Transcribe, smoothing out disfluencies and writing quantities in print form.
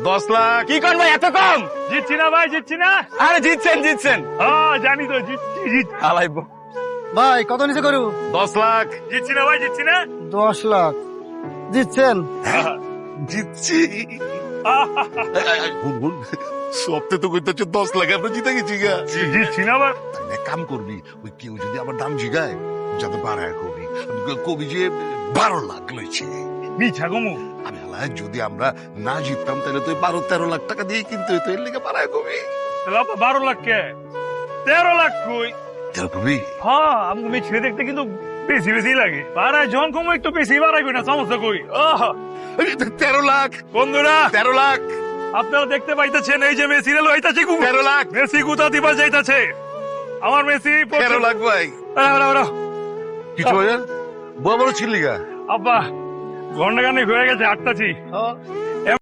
10 লাখ। কি কর ভাই এত কম? জিতছি না ভাই, জিতছি না। আরে জিতছেন। হ্যাঁ জানি তো, জিতছি। আলাইবো। ভাই কত নিচে করু? 10 লাখ। জিতছি না ভাই, জিতছি না। 10 লাখ জিতছেন? জিতছি। গুনগুন সবতে তো কইতেছ 10 লাখ আমরা জিতে গেছি গা। জিতছি না ভাই। তাহলে এক কাম করবি, ওই কেউ যদি আমার দাম জিগায় যাতে বাড়ায় কবি, কবি যে 12 লাখ লইছে। মিছা গমু। আমি হালায় যদি আমরা না জিততাম তাহলে তো 12-13 লাখ টাকা দিয়ে কিনতে হইতো, এর লেগে বাড়ায় কবি। তাহলে আপা 12 লাখ কে? 13 লাখ কই? তাহলে কবি হ্যাঁ আমি মিছে দেখতে কিন্তু বেশি বেশি লাগে। বাড়ায় যখন কমু একটু বেশি বাড়াইবি না, সমস্যা কই? 13 লাখ। বন্ধুরা 13 লাখ। আপনারা দেখতে পাইতেছেন এই যে মেসি রেল হইতাছে 13 লাখ। মেসি গুতা দিবা যাইতাছে। আমার মেসি 13 লাখ ভাই। কিছু হয় না? বড় ছিলি গা। আব্বা ঘন্টা খানিক হয়ে গেছে, আটটাছি।